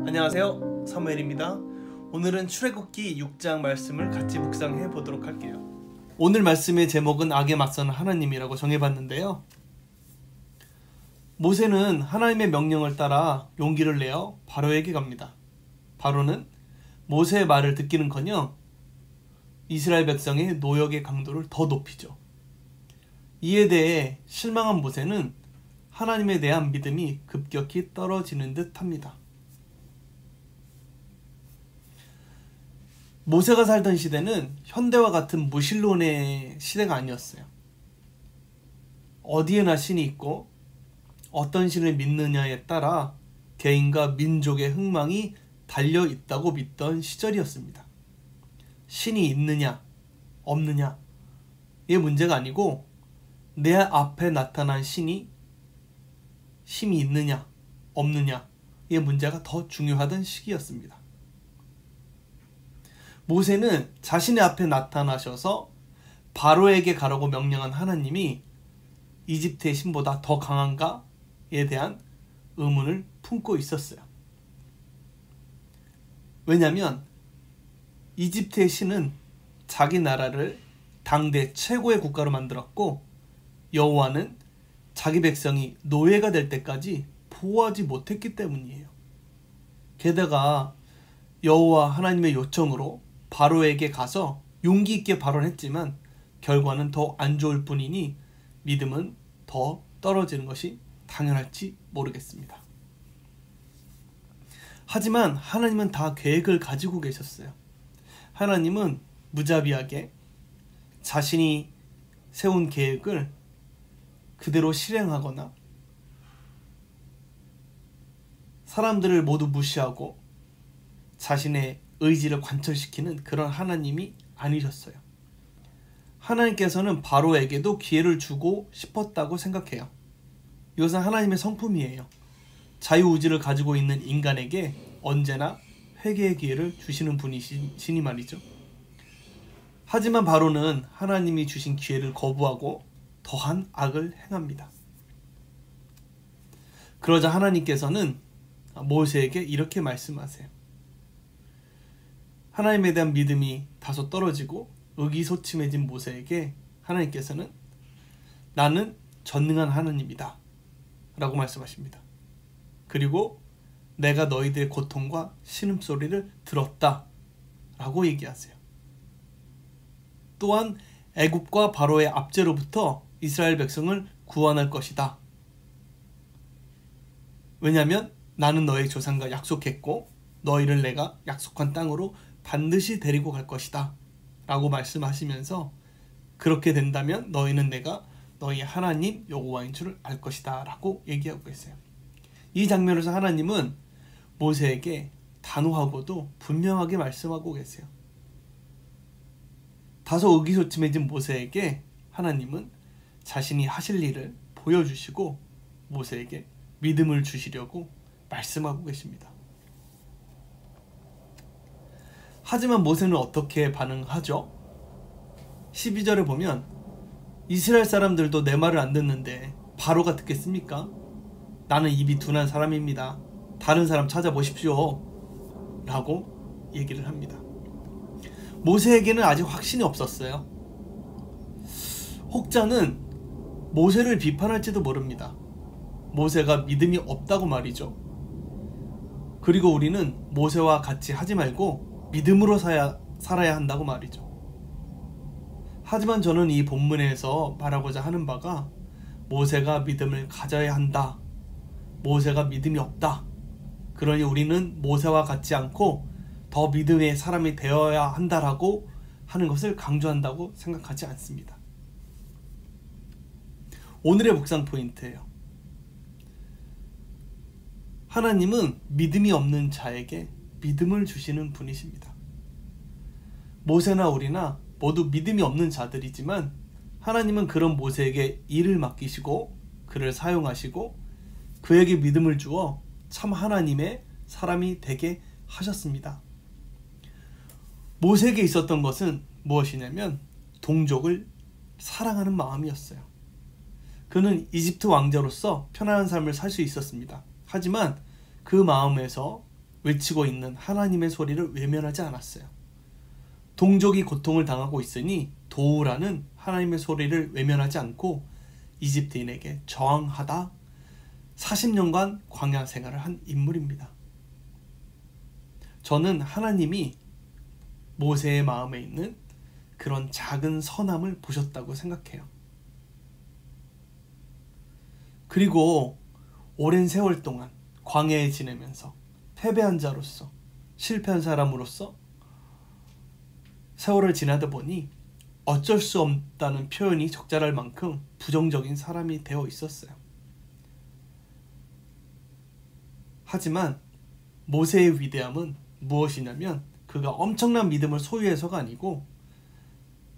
안녕하세요, 사무엘입니다. 오늘은 출애굽기 6장 말씀을 같이 묵상해 보도록 할게요. 오늘 말씀의 제목은 악에 맞서는 하나님이라고 정해봤는데요. 모세는 하나님의 명령을 따라 용기를 내어 바로에게 갑니다. 바로는 모세의 말을 듣기는커녕 이스라엘 백성의 노역의 강도를 더 높이죠. 이에 대해 실망한 모세는 하나님에 대한 믿음이 급격히 떨어지는 듯 합니다. 모세가 살던 시대는 현대와 같은 무신론의 시대가 아니었어요. 어디에나 신이 있고 어떤 신을 믿느냐에 따라 개인과 민족의 흥망이 달려 있다고 믿던 시절이었습니다. 신이 있느냐 없느냐의 문제가 아니고 내 앞에 나타난 신이 힘이 있느냐 없느냐의 문제가 더 중요하던 시기였습니다. 모세는 자신의 앞에 나타나셔서 바로에게 가라고 명령한 하나님이 이집트의 신보다 더 강한가에 대한 의문을 품고 있었어요. 왜냐하면 이집트의 신은 자기 나라를 당대 최고의 국가로 만들었고 여호와는 자기 백성이 노예가 될 때까지 보호하지 못했기 때문이에요. 게다가 여호와 하나님의 요청으로 바로에게 가서 용기 있게 발언했지만 결과는 더 안 좋을 뿐이니 믿음은 더 떨어지는 것이 당연할지 모르겠습니다. 하지만 하나님은 다 계획을 가지고 계셨어요. 하나님은 무자비하게 자신이 세운 계획을 그대로 실행하거나 사람들을 모두 무시하고 자신의 의지를 관철시키는 그런 하나님이 아니셨어요. 하나님께서는 바로에게도 기회를 주고 싶었다고 생각해요. 이것은 하나님의 성품이에요. 자유의지를 가지고 있는 인간에게 언제나 회개의 기회를 주시는 분이시니 말이죠. 하지만 바로는 하나님이 주신 기회를 거부하고 더한 악을 행합니다. 그러자 하나님께서는 모세에게 이렇게 말씀하세요. 하나님에 대한 믿음이 다소 떨어지고 의기소침해진 모세에게 하나님께서는 나는 전능한 하나님이다 라고 말씀하십니다. 그리고 내가 너희들의 고통과 신음소리를 들었다 라고 얘기하세요. 또한 애굽과 바로의 압제로부터 이스라엘 백성을 구원할 것이다. 왜냐하면 나는 너희 조상과 약속했고 너희를 내가 약속한 땅으로 반드시 데리고 갈 것이다 라고 말씀하시면서 그렇게 된다면 너희는 내가 너희 하나님 여호와인 줄 알 것이다 라고 얘기하고 있어요. 이 장면에서 하나님은 모세에게 단호하고도 분명하게 말씀하고 계세요. 다소 의기소침해진 모세에게 하나님은 자신이 하실 일을 보여주시고 모세에게 믿음을 주시려고 말씀하고 계십니다. 하지만 모세는 어떻게 반응하죠? 12절에 보면 이스라엘 사람들도 내 말을 안 듣는데 바로가 듣겠습니까? 나는 입이 둔한 사람입니다. 다른 사람 찾아보십시오 라고 얘기를 합니다. 모세에게는 아직 확신이 없었어요. 혹자는 모세를 비판할지도 모릅니다. 모세가 믿음이 없다고 말이죠. 그리고 우리는 모세와 같이 하지 말고 믿음으로 살아야 한다고 말이죠. 하지만 저는 이 본문에서 말하고자 하는 바가 모세가 믿음을 가져야 한다. 모세가 믿음이 없다. 그러니 우리는 모세와 같지 않고 더 믿음의 사람이 되어야 한다라고 하는 것을 강조한다고 생각하지 않습니다. 오늘의 묵상 포인트예요. 하나님은 믿음이 없는 자에게 믿음을 주시는 분이십니다. 모세나 우리나 모두 믿음이 없는 자들이지만 하나님은 그런 모세에게 일을 맡기시고 그를 사용하시고 그에게 믿음을 주어 참 하나님의 사람이 되게 하셨습니다. 모세에게 있었던 것은 무엇이냐면 동족을 사랑하는 마음이었어요. 그는 이집트 왕자로서 편안한 삶을 살 수 있었습니다. 하지만 그 마음에서 외치고 있는 하나님의 소리를 외면하지 않았어요. 동족이 고통을 당하고 있으니 도우라는 하나님의 소리를 외면하지 않고 이집트인에게 저항하다 40년간 광야 생활을 한 인물입니다. 저는 하나님이 모세의 마음에 있는 그런 작은 선함을 보셨다고 생각해요. 그리고 오랜 세월 동안 광야에 지내면서 패배한 자로서, 실패한 사람으로서 세월을 지나다 보니 어쩔 수 없다는 표현이 적절할 만큼 부정적인 사람이 되어 있었어요. 하지만 모세의 위대함은 무엇이냐면 그가 엄청난 믿음을 소유해서가 아니고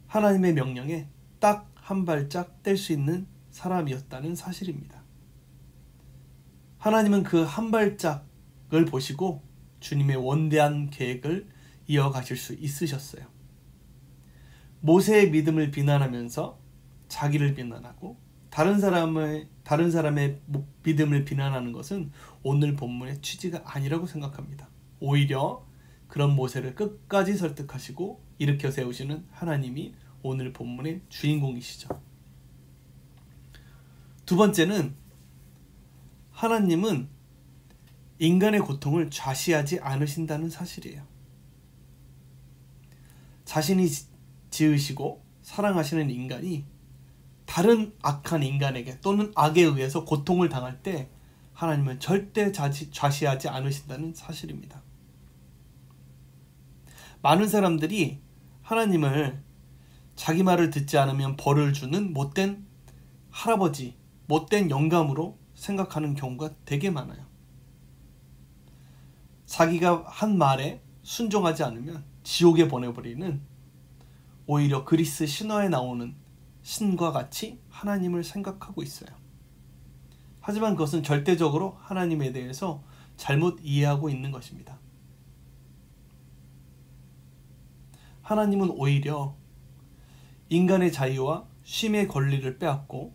하나님의 명령에 딱 한 발짝 뗄 수 있는 사람이었다는 사실입니다. 하나님은 그 한 발짝을 보시고 주님의 원대한 계획을 이어가실 수 있으셨어요. 모세의 믿음을 비난하면서 자기를 비난하고 다른 사람의 믿음을 비난하는 것은 오늘 본문의 취지가 아니라고 생각합니다. 오히려 그런 모세를 끝까지 설득하시고 일으켜 세우시는 하나님이 오늘 본문의 주인공이시죠. 두 번째는 하나님은 인간의 고통을 좌시하지 않으신다는 사실이에요. 자신이 지으시고 사랑하시는 인간이 다른 악한 인간에게 또는 악에 의해서 고통을 당할 때 하나님은 절대 좌시하지 않으신다는 사실입니다. 많은 사람들이 하나님을 자기 말을 듣지 않으면 벌을 주는 못된 할아버지, 못된 영감으로 생각하는 경우가 되게 많아요. 자기가 한 말에 순종하지 않으면 지옥에 보내버리는, 오히려 그리스 신화에 나오는 신과 같이 하나님을 생각하고 있어요. 하지만 그것은 절대적으로 하나님에 대해서 잘못 이해하고 있는 것입니다. 하나님은 오히려 인간의 자유와 쉼의 권리를 빼앗고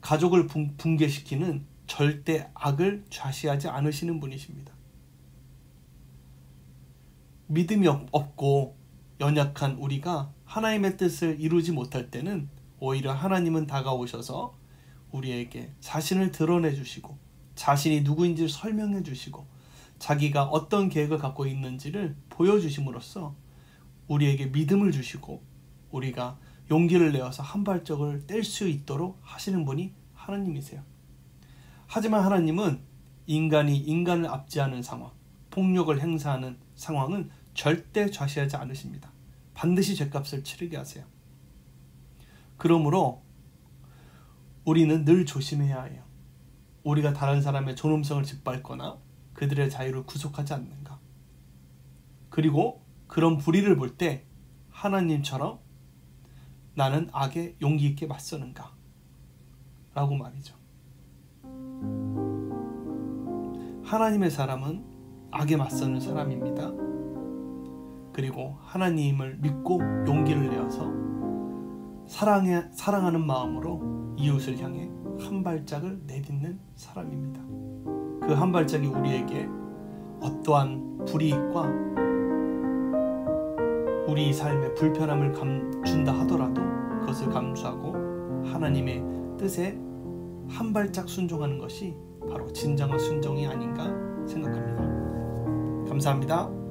가족을 붕괴시키는 절대 악을 좌시하지 않으시는 분이십니다. 믿음이 없고 연약한 우리가 하나님의 뜻을 이루지 못할 때는 오히려 하나님은 다가오셔서 우리에게 자신을 드러내 주시고 자신이 누구인지를 설명해 주시고 자기가 어떤 계획을 갖고 있는지를 보여주심으로써 우리에게 믿음을 주시고 우리가 용기를 내어서 한 발짝을 뗄 수 있도록 하시는 분이 하나님이세요. 하지만 하나님은 인간이 인간을 압제하는 상황, 폭력을 행사하는 상황은 절대 좌시하지 않으십니다. 반드시 죗값을 치르게 하세요. 그러므로 우리는 늘 조심해야 해요. 우리가 다른 사람의 존엄성을 짓밟거나 그들의 자유를 구속하지 않는가. 그리고 그런 불의를 볼 때 하나님처럼 나는 악에 용기 있게 맞서는가 라고 말이죠. 하나님의 사람은 악에 맞서는 사람입니다. 그리고 하나님을 믿고 용기를 내어서 사랑하는 마음으로 이웃을 향해 한 발짝을 내딛는 사람입니다. 그 한 발짝이 우리에게 어떠한 불이익과 우리 삶의 불편함을 준다 하더라도 그것을 감수하고 하나님의 뜻에 한 발짝 순종하는 것이 바로 진정한 순종이 아닌가 생각합니다. 감사합니다.